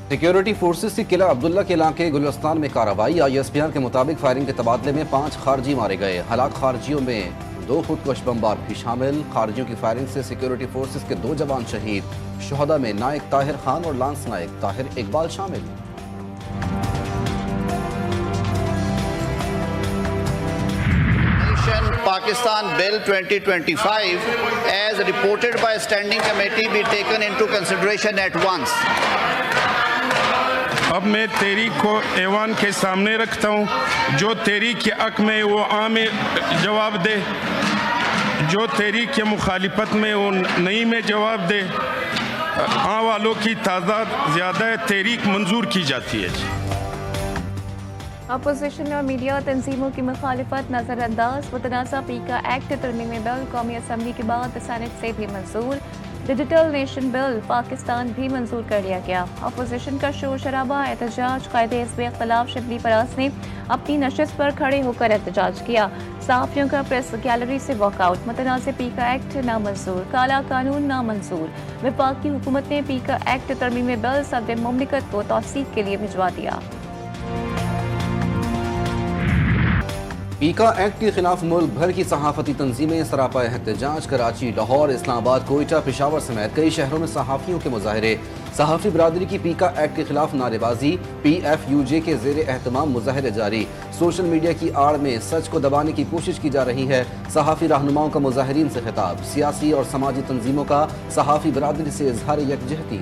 Security forces की किला अब्दुल्ला के इलाके गुलिस्तान में कार्रवाई। ISPR के मुताबिक फायरिंग के तबादले में 5 खारजी मारे गए। हलाक खारजियों में 2 खुदकुश बमबार भी शामिल। खारजियों की फायरिंग से सिक्योरिटी फोर्सेस के 2 जवान शहीद। शुहदा में नायक ताहिर खान और लांस नायक ताहिर इकबाल शामिल। Pakistan Bill 2025 as reported by Standing Committee be taken into consideration at once. अब मैं तहरीक को ऐवान के सामने रखता हूँ। जो तहरीक के हक में वो आम जवाब दे, जो तहरीक के मुखालिफत में वो नई में जवाब दे। हाँ वालों की तादाद ज़्यादा है, तहरीक मंजूर की जाती है। अपोजिशन और मीडिया तंजीमों की मुखालिफत नज़रअंदाज। मुतनाज़ा पीका एक्ट तरमीमी बिल कौमी असम्बली के बाद सेनेट से भी मंजूर। डिजिटल नेशन बिल पाकिस्तान भी मंजूर कर लिया गया। अपोजिशन का शोर शराबा, एहतजाज। कायदे हिज़्ब इख्तिलाफ शिबली फराज ने अपनी नशिस्त पर खड़े होकर एहतजाज किया। सहाफ़ियों का प्रेस गैलरी से वॉकआउट। मुतनाज़ा पीका एक्ट नामंजूर, काला कानून नामंजूर। वफाकी हुकूमत ने पीका एक्ट तरमीमी बिल सदर मुमलिकत को तौसीक के लिए भिजवा दिया। पीका एक्ट के खिलाफ मुल्क भर की सहाफती तंजीमें सरापा एहतजाज। कराची, लाहौर, इस्लामाबाद, कोयटा, पेशावर समेत कई शहरों में सहाफ़ियों के मुजाहरे। सहाफ़ी बरादरी की पीका एक्ट के खिलाफ नारेबाजी। PFUJ के ज़ेर एहतमाम मुजाहरे जारी। सोशल मीडिया की आड़ में सच को दबाने की कोशिश की जा रही है। सहाफ़ी रहनुमाओं का मुजाहिरीन से खिताब। सियासी और समाजी तंजीमों का सहाफ़ी बरादरी से इजहार यकजहती।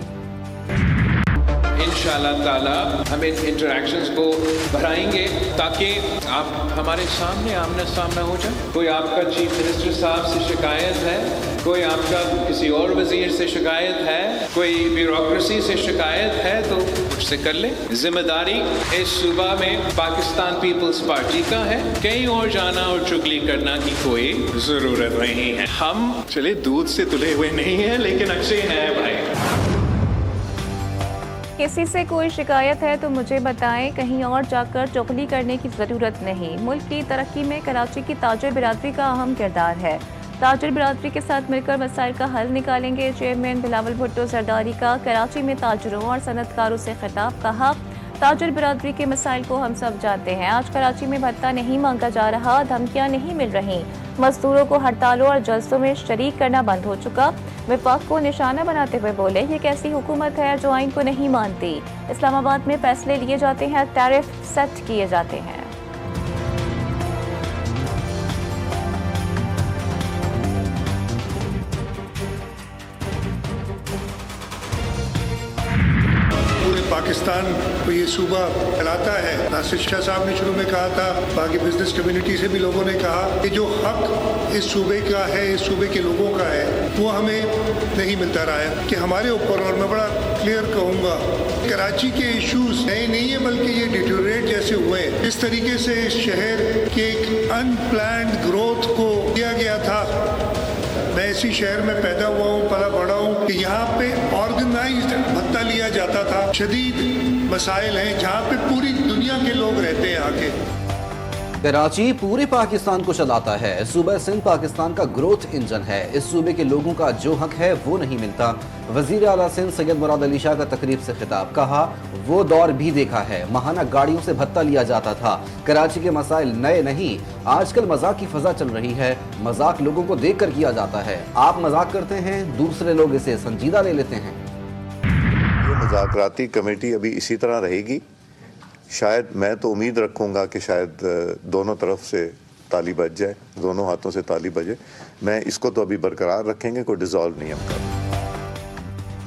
इंशाअल्लाह ताला हम इन इंटरेक्शंस को बढ़ाएंगे ताकि आप हमारे सामने आमने सामने हो जाए। कोई आपका चीफ मिनिस्टर साहब से शिकायत है, कोई आपका किसी और वजीर से शिकायत है, कोई ब्यूरोक्रेसी से शिकायत है तो मुझसे कर ले। जिम्मेदारी इस सूबा में पाकिस्तान पीपल्स पार्टी का है। कहीं और जाना और चुगली करना की कोई जरूरत नहीं है। हम चले दूध से तुले हुए नहीं है लेकिन अच्छे हैं भाई। किसी से कोई शिकायत है तो मुझे बताएं, कहीं और जाकर चुगली करने की ज़रूरत नहीं। मुल्क की तरक्की में कराची की ताजिर बिरादरी का अहम किरदार है। ताजिर बिरादरी के साथ मिलकर मसाइल का हल निकालेंगे। चेयरमैन बिलावल भुट्टो जरदारी का कराची में ताजरों और सनतकारों से खिताब। कहा, ताजिर बिरादरी के मसाइल को हम सब जानते हैं। आज कराची में भत्ता नहीं मांगा जा रहा, धमकियां नहीं मिल रही। मजदूरों को हड़तालों और जलसों में शरीक करना बंद हो चुका। विफाक को निशाना बनाते हुए बोले, ये कैसी हुकूमत है जो आइन को नहीं मानती। इस्लामाबाद में फैसले लिए जाते हैं, टैरिफ सेट किए जाते हैं। पाकिस्तान को ये सूबा फैलाता है। नासिर शाह साहब ने शुरू में कहा था, बाकी बिजनेस कम्युनिटी से भी लोगों ने कहा कि जो हक इस सूबे का है, इस सूबे के लोगों का है, वो हमें नहीं मिलता रहा है। कि हमारे ऊपर, और मैं बड़ा क्लियर कहूँगा, कराची के इश्यूज नए नहीं है बल्कि ये डिटोरेट जैसे हुए। इस तरीके से इस शहर के एक अनप्लान्ड ग्रोथ को किया गया था। मैं इसी शहर में पैदा हुआ हूँ, पला बड़ा हूँ कि यहाँ पे ऑर्गेनाइज्ड भत्ता लिया जाता था। शदीद मसाइल हैं जहाँ पे पूरी दुनिया के लोग रहते हैं आके। कराची पूरे पाकिस्तान को चलाता है। सूबा सिंध पाकिस्तान का ग्रोथ इंजन है। इस सूबे के लोगों का जो हक है वो नहीं मिलता। वजीर आला सिंध सैयद मुराद अली शाह का तकरीब से खिताब। कहा, वो दौर भी देखा है, महाना गाड़ियों से भत्ता लिया जाता था। कराची के मसाइल नए नहीं। आजकल मजाक की फजा चल रही है। मजाक लोगों को देख कर किया जाता है। आप मजाक करते हैं, दूसरे लोग इसे संजीदा ले लेते हैं। ये मुज़ाकराती कमेटी अभी इसी तरह रहेगी। शायद मैं तो उम्मीद रखूंगा कि शायद दोनों तरफ से ताली बज जाए, दोनों हाथों से ताली बजे। मैं इसको तो अभी बरकरार रखेंगे, कोई डिसॉल्व नहीं हम कर।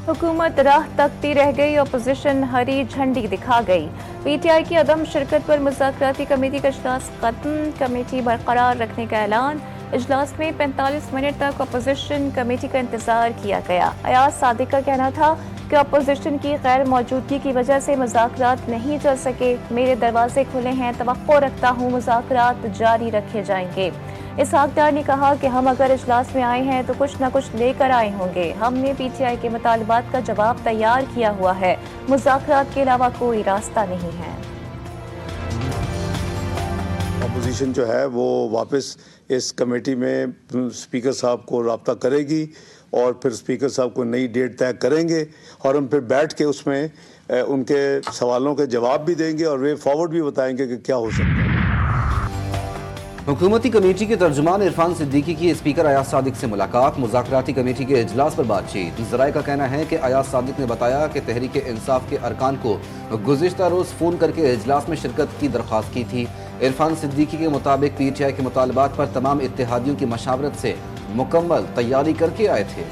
हुकूमत राह तकती रह गई, अपोजिशन हरी झंडी दिखा गई। PTI की अदम शिरकत पर मुज़ाकराती कमेटी का इजलास खत्म, कमेटी बरकरार रखने का ऐलान। इजलास में 45 मिनट तक अपोजिशन कमेटी का इंतजार किया गया। अयाज सादिक का कहना था कि अपोजिशन की गैर मौजूदगी की वजह से मुज़ाकरात नहीं चल सके। मेरे दरवाजे खुले हैं, तवक्को रखता हूँ मुज़ाकरात जारी रखे जाएंगे। इसहाक डार ने कहा कि हम अगर इजलास में आए हैं तो कुछ न कुछ लेकर आए होंगे। हमने PTI के मुतालबात का जवाब तैयार किया हुआ है। मुज़ाकरात के अलावा कोई रास्ता नहीं है। अपोजिशन जो है वो वापस इस कमेटी में स्पीकर साहब को राब्ता करेगी और फिर स्पीकर साहब को नई डेट तय करेंगे और हम फिर बैठ के उसमें उनके सवालों के जवाब भी देंगे और वे फॉरवर्ड भी बताएंगे कि क्या हो सकता है। हुकूमती कमेटी के तर्जुमान इरफान सिद्दीकी की स्पीकर अयाज सादिक से मुलाकात, मुज़ाकराती कमेटी के इजलास पर बातचीत। ज़राए का कहना है कि अयाज सादिक ने बताया कि तहरीक इंसाफ के अरकान को गुज़िश्ता रोज़ फ़ोन करके इजलास में शिरकत की दरख्वास्त की थी। इरफान सिद्दीकी के मुताबिक PTI के मुतालबात पर तमाम इत्तेहादियों की मशावरत से मुकम्मल तैयारी करके आए थे।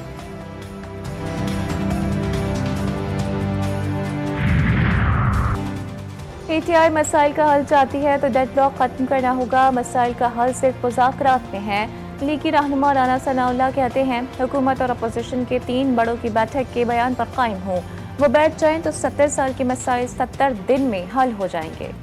PTI मसाइल का हल चाहती है तो डेडलॉक खत्म करना होगा। मसाइल का हल सिर्फ मुज़ाकरात में है। लीगी रहनुमा राना सनाउल्लाह कहते हैं हुकूमत और अपोजिशन के 3 बड़ों की बैठक के बयान पर कायम हो। वो बैठ जाएं तो 70 साल के मसाइल 70 दिन में हल हो जाएंगे।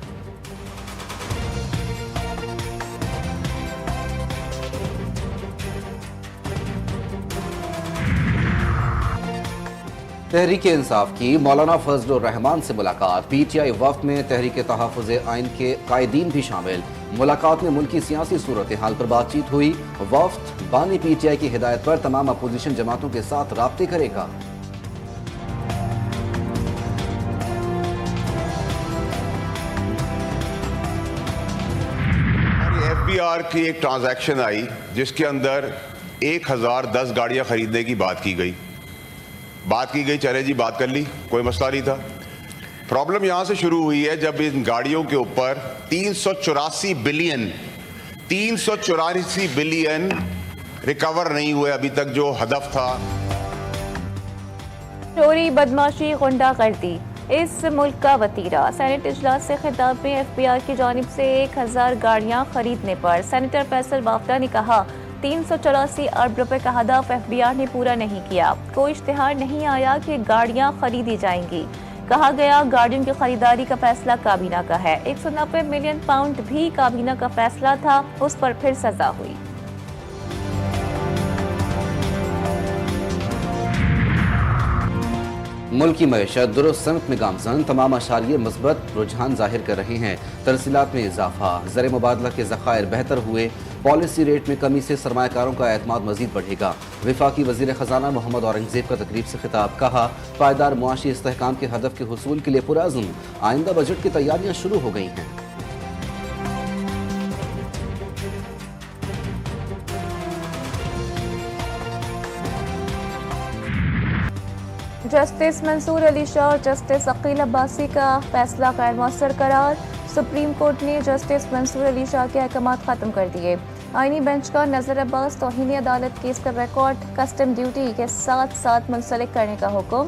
तहरीक इंसाफ की मौलाना फजलुर रहमान से मुलाकात। PTI वफ्द में तहरीक तहफ़्फ़ुज़ आइन के कायदीन भी शामिल। मुलाकात में मुल्की सियासी सूरत हाल पर बातचीत हुई। वफ्द बानी PTI की हिदायत पर तमाम अपोजिशन जमातों के साथ राब्ते करेगा। FBR की एक ट्रांजैक्शन आई जिसके अंदर 1010 गाड़ियां खरीदने की बात की गई। चले जी, बात कर ली, कोई मसला नहीं था। प्रॉब्लम यहां से शुरू हुई है जब इन गाड़ियों के ऊपर 384 बिलियन रिकवर नहीं हुए अभी तक जो हदफ था। चोरी, बदमाशी, गुंडागर्दी इस मुल्क का वतीरा। सेनेट इजलास से खिताब में FBR की जानिब से 1000 गाड़ियां खरीदने पर सेनेटर फैसल वाफदा ने कहा 384 अरब रुपए का हदफ FBR ने पूरा नहीं किया। कोई इश्तिहार नहीं आया कि गाड़ियां खरीदी जाएंगी। कहा गया गाड़ियों की खरीदारी का फैसला काबीना का है। 190 मिलियन पाउंड भी काबीना का फैसला था, उस पर फिर सजा हुई। मुल्क की मईशत दुरुस्त समत में गामजन, तमाम अशारिये मुस्बत रुझान जाहिर कर रहे हैं। तरसीलात में इजाफा, ज़र मुबादला के ज़खायर बेहतर हुए, पॉलिसी रेट में कमी से सरमायाकारों का एतमाद मजीद बढ़ेगा। वफाकी वज़ीर ख़जाना मोहम्मद औरंगज़ेब का तकरीब से खिताब, कहा पायदार मुआशी इस्तेहकाम के हदफ के हुसूल के लिए पुरअज़्म आइंदा बजट की तैयारियाँ शुरू हो गई हैं। जस्टिस मंसूर अली शाह और जस्टिस अकील अब्बासी का फैसला गैर मौसर करार। सुप्रीम कोर्ट ने जस्टिस मंसूर अली शाह के अहकामात खत्म कर दिए। आईनी बेंच का नजर अब्बास तौहीन अदालत केस का रिकॉर्ड कस्टम ड्यूटी के साथ मुंसलिक करने का हुक्म।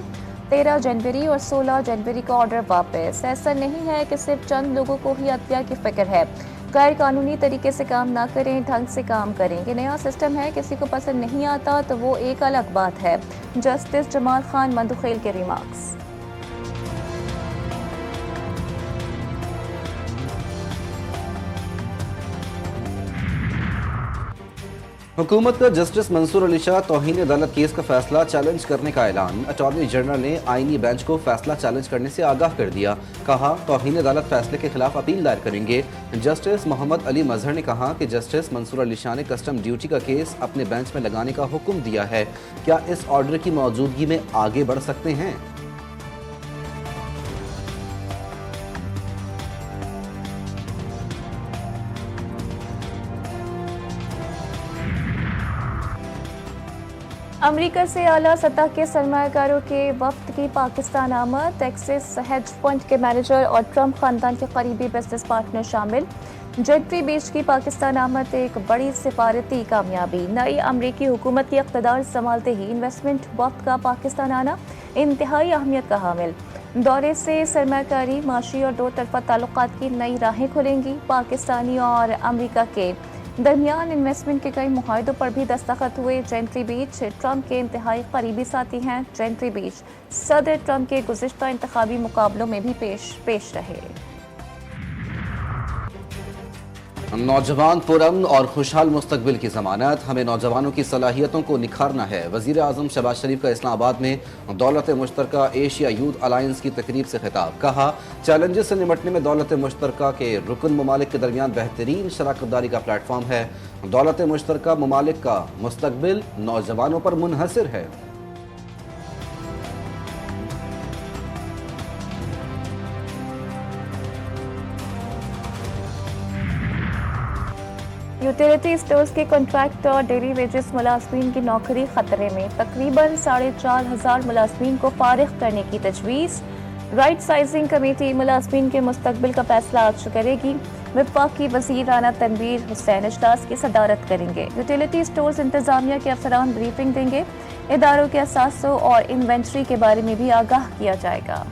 13 जनवरी और 16 जनवरी का ऑर्डर वापस। ऐसा नहीं है कि सिर्फ चंद लोगों को ही अदलिया की फिक्र है। गैर कानूनी तरीके से काम ना करें, ढंग से काम करें। ये नया सिस्टम है, किसी को पसंद नहीं आता तो वो एक अलग बात है। जस्टिस जमाल खान मंदुखेल के रिमार्क्स। हुकूमत का जस्टिस मंसूर अली शाह तौहीन अदालत केस का फैसला चैलेंज करने का ऐलान। अटॉर्नी जनरल ने आईनी बेंच को फैसला चैलेंज करने से आगाह कर दिया। कहा तौहीन अदालत फैसले के खिलाफ अपील दायर करेंगे। जस्टिस मोहम्मद अली मजहर ने कहा कि जस्टिस मंसूर अली शाह ने कस्टम ड्यूटी का केस अपने बेंच में लगाने का हुक्म दिया है। क्या इस ऑर्डर की मौजूदगी में आगे बढ़ सकते हैं? अमेरिका से आला सतह के सरमायाकारों के वफ्द की पाकिस्तान आमद। एक्सिस हेज फंड के मैनेजर और ट्रंप खानदान के करीबी बिजनेस पार्टनर शामिल। जेट्री बीच की पाकिस्तान आमद एक बड़ी सिफारती कामयाबी। नई अमेरिकी हुकूमत की इक़्तिदार संभालते ही इन्वेस्टमेंट वफ्द का पाकिस्तान आना इंतहाई अहमियत का हामिल। दौरे से सरमायाकारी, माशी और दो तरफा ताल्लुकात की नई राहें खुलेंगी। पाकिस्तानी और अमेरिका के दरमियान इन्वेस्टमेंट के कई मुआहदों पर भी दस्तखत हुए। जेट्री बीच ट्रंप के इंतहाई करीबी साथी हैं। जेट्री बीच सदर ट्रंप के गुज़िश्ता इंतखाबी मुकाबलों में भी पेश रहे। नौजवान पुरअमन और खुशहाल मुस्तकबिल की जमानत, हमें नौजवानों की सलाहियतों को निखारना है। वजीर आजम शहबाज शरीफ का इस्लामाबाद में दौलत मुश्तरका एशिया यूथ अलायंस की तकरीब से खिताब। कहा, चैलेंजेस से निपटने में दौलत मुश्तरका के रुकन ममालिक के दरमियान बेहतरीन शराकतदारी का प्लेटफॉर्म है। दौलत मुश्तरका ममालिक का मुस्तकबिल नौजवानों पर मुनहसर है। यूटिलिटी स्टोर्स के कॉन्ट्रैक्ट और डेली वेजेस मुलाजमीन की नौकरी खतरे में। तकरीबन 4,500 मुलाजमीन को फारिग करने की तजवीज़। राइट साइजिंग कमेटी मुलाजमीन के मुस्तकबिल का फैसला आज करेगी। वफाकी वज़ीर राना तनवीर हुसैन इजलास की सदारत करेंगे। यूटिलिटी स्टोर्स इंतजामिया के अफसरान ब्रीफिंग देंगे। इदारों के असासों और इन्वेंट्री के बारे में भी आगाह किया जाएगा।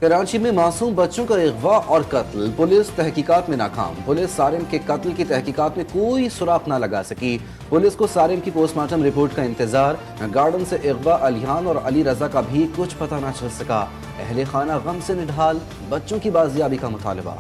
कराची में मासूम बच्चों का अगवा और कत्ल, पुलिस तहकीकात में नाकाम। पुलिस सारिम के कत्ल की तहकीकात में कोई सुराग न लगा सकी। पुलिस को सारिम की पोस्टमार्टम रिपोर्ट का इंतजार। गार्डन से अगवा अलियान और अली रजा का भी कुछ पता न चल सका। अहले खाना गम से निढाल, बच्चों की बाजियाबी का मुतालबा।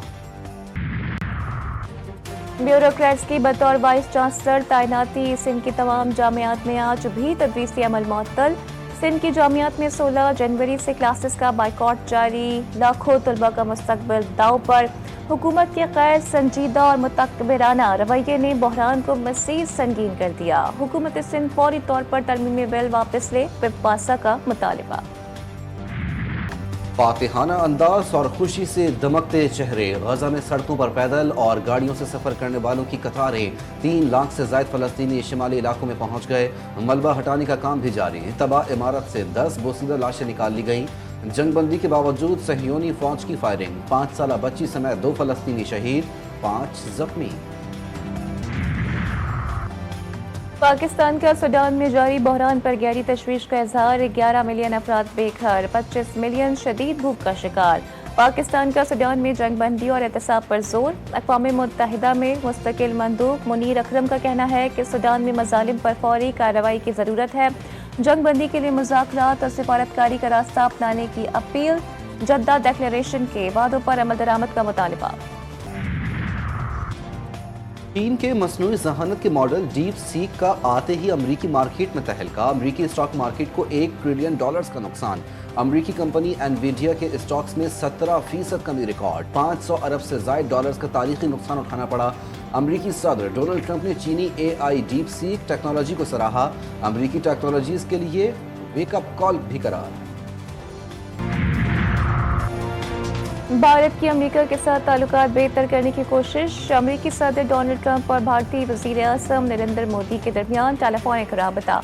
ब्यूरोक्रेट्स की बतौर वाइस चांसलर तैनाती। सिंध की तमाम जामियात में आज भी तदरीसी अमल मुअत्तल। सिंध की जामियात में 16 जनवरी से क्लासेस का बाइकॉट जारी। लाखों तलबा का मुस्तकबिल दाव पर। हुकूमत के गैर संजीदा और मुतकबिराना रवैये ने बहरान को मज़ीद संगीन कर दिया। हुकूमत सिंध फौरी तौर पर तरमीमी बिल वापस ले, पिपासा का मुतालबा। फातिहाना अंदाज और खुशी से दमकते चेहरे। गजा में सड़कों पर पैदल और गाड़ियों से सफर करने वालों की कतारें। 3 लाख से ज्यादा फलस्तीनी शिमाली इलाकों में पहुंच गए। मलबा हटाने का काम भी जारी है। तबाह इमारत से 10 बोसीदा लाशें निकाल ली गई। जंगबंदी के बावजूद सहयोनी फौज की फायरिंग। 5 साला बच्ची समेत 2 फलस्तीनी शहीद, 5 जख्मी। पाकिस्तान का सूडान में जारी बहरान पर गहरी तशवीश का इजहार। 11 मिलियन अफराद बेघर, 25 मिलियन शदीद भूख का शिकार। पाकिस्तान का सूडान में जंगबंदी और एहतसाब पर जोर। अक़वाम मुत्तहिदा में मुस्तकिल मंदूब मुनीर अकरम का कहना है कि सूडान में मजालिम पर फौरी कार्रवाई की ज़रूरत है। जंगबंदी के लिए मुज़ाकरात और सिफारतकारी का रास्ता अपनाने की अपील। जद्दा डिक्लेरेशन के वादों पर अमल दरामद का मुतालबा। चीन के मसनूई जहानत के मॉडल डीप सीक का आते ही अमरीकी मार्केट में तहलका। अमरीकी स्टॉक मार्केट को $1 ट्रिलियन का नुकसान। अमरीकी कंपनी एनवीडिया के स्टॉक्स में 17% कमी रिकॉर्ड। 500 अरब से ज़ायद डॉलर्स का तारीखी नुकसान उठाना पड़ा। अमरीकी सदर डोनाल्ड ट्रंप ने चीनी AI डीप सीक टेक्नोलॉजी को सराहा। अमरीकी टेक्नोलॉजीज के लिए वेकअप कॉल भी करार। भारत की अमेरिका के साथ ताल्लुकात बेहतर करने की कोशिश। अमेरिकी सदर डोनाल्ड ट्रंप और भारतीय वज़ीर आज़म नरेंद्र मोदी के दरमियान टेलीफोनिक राबता।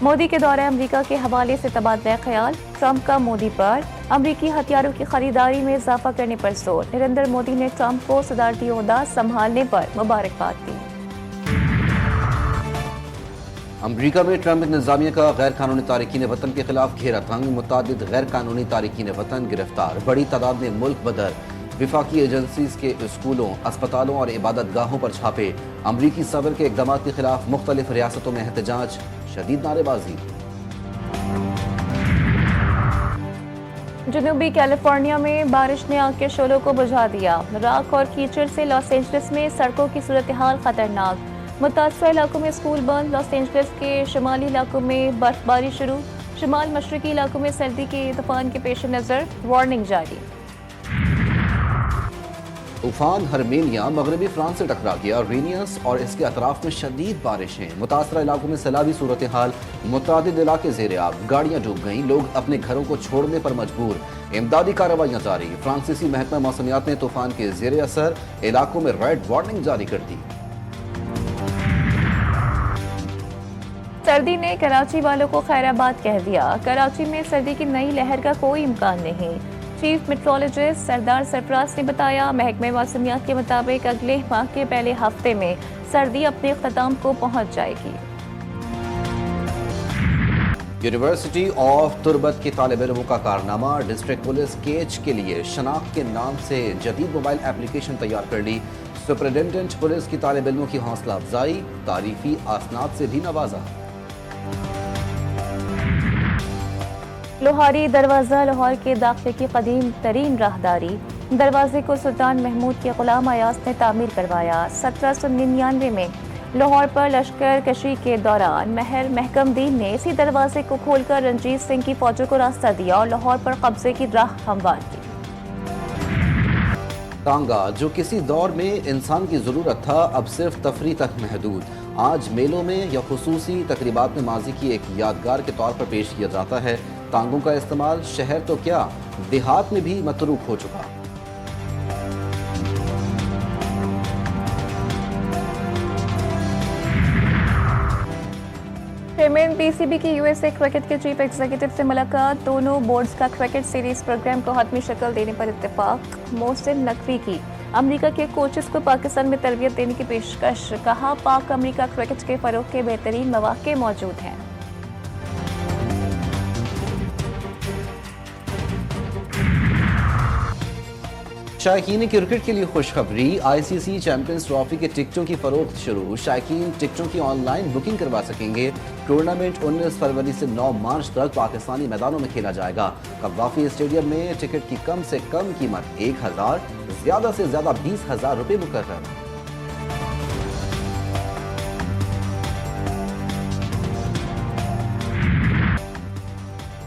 मोदी के दौरे अमेरिका के हवाले से तबादला ख्याल। ट्रंप का मोदी पर अमेरिकी हथियारों की खरीदारी में इजाफा करने पर जोर। नरेंद्र मोदी ने ट्रंप को सदारती ओहदा संभालने पर मुबारकबाद दी। अमरीका में ट्रंप इंतजामिया का गैर कानूनी तारकीन वतन के खिलाफ घेरा तंग। मुतादिद गैर कानूनी तारकीन वतन गिरफ्तार। बड़ी तादाद में मुल्क बदर। विफाकी एजेंसीज के स्कूलों, अस्पतालों और इबादत गाहों पर छापे। अमरीकी सदर के इक़दामात के खिलाफ मुख्तलिफ रियासतों में एहतजाज, शदीद नारेबाजी। जनूबी कैलिफोर्निया में बारिश ने आग के शोलों को बुझा दिया। राख और कीचड़ से लॉस एंजलिस में सड़कों की सूरत हाल खतरनाक। मुतासरा इलाकों में स्कूल बंद। लॉस एंजलिस के शुमाली इलाकों में बर्फबारी शुरू। शुमाल मशरकी इलाकों में सर्दी के तूफान के पेश नज़र वार्निंग जारी। तूफान हरमेनिया मगरबी फ्रांस से टकरा गया। रीनियस और इसके अतराफ में शदीद बारिशें। मुतासरा इलाकों में सैलाबी सूरत हाल। मुतादिद इलाके ज़ेरे आग। गाड़ियाँ डूब गईं। लोग अपने घरों को छोड़ने पर मजबूर। इमदादी कार्रवाइयाँ जारी। फ्रांसीसी महकमा मौसमियात ने तूफान के ज़ेरे असर इलाकों में रेड वार्निंग जारी कर दी। सर्दी ने कराची वालों को खैराबाद कह दिया। कराची में सर्दी की नई लहर का कोई इम्कान नहीं। चीफ मेट्रोलॉजिस्ट सरदार सरफराज ने बताया, महकमे मौसमियात के मुताबिक अगले माह के पहले हफ्ते में सर्दी अपने इख्तिताम को पहुंच जाएगी। यूनिवर्सिटी ऑफ तुर्बत के तालिब इल्मों का कारनामा। डिस्ट्रिक्ट पुलिस केच के लिए शनाख्त के नाम से जदीद मोबाइल एप्लीकेशन तैयार कर ली। सुपरिटेंडेंट पुलिस की तालिब इल्मों की हौसला अफजाई। तारीफी आसनाद से भी नवाजा। लोहारी दरवाज़ा लाहौर के दाखिले की कदीम तरीन राहदारी। दरवाजे को सुल्तान महमूद के गुलाम अयाज ने तामीर करवाया। 1799 में लाहौर पर लश्कर कशी के दौरान महर महकमदीन ने इसी दरवाजे को खोलकर रंजीत सिंह की फौजों को रास्ता दिया और लाहौर पर कब्जे की राह हमवार की। टांगा, जो किसी दौर में इंसान की ज़रूरत था, अब सिर्फ तफरी तक महदूद। आज मेलों में या खुसूसी तकरीबात में माजी की एक यादगार के तौर पर पेश किया जाता है। टांगों का इस्तेमाल शहर तो क्या, देहात में भी मतरूक हो चुका। चेयरमैन पीसीबी की यूएसए क्रिकेट के चीफ एग्जीक्यूटिव से मुलाकात। दोनों बोर्ड्स का क्रिकेट सीरीज प्रोग्राम को हतमी शक्ल देने पर इत्तेफाक। मोहसिन नकवी की अमेरिका के कोचेस को पाकिस्तान में तरबियत देने की पेशकश। कहा, पाक अमेरिका क्रिकेट के फरोग के बेहतरीन मौके मौजूद हैं। शायकीन क्रिकेट के लिए खुशखबरी, आईसीसी चैंपियंस ट्रॉफी के टिकटों की फरोख्त शुरू। शायकीन टिकटों की ऑनलाइन बुकिंग करवा सकेंगे। टूर्नामेंट 19 फरवरी से 9 मार्च तक पाकिस्तानी मैदानों में खेला जाएगा। कव्वाफी स्टेडियम में टिकट की कम से कम कीमत 1000, ज्यादा से ज्यादा 20,000 रुपये मुकर्रर।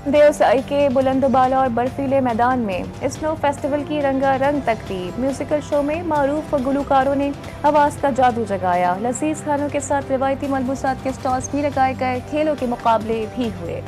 देवसाई के बुलंदबाला और बर्फीले मैदान में स्नो फेस्टिवल की रंगारंग तकरीब। म्यूजिकल शो में मारूफ गुलकारों ने आवाज़ का जादू जगाया। लजीज खानों के साथ रिवायती मलबूसात के स्टॉल्स भी लगाए गए। खेलों के मुकाबले भी हुए।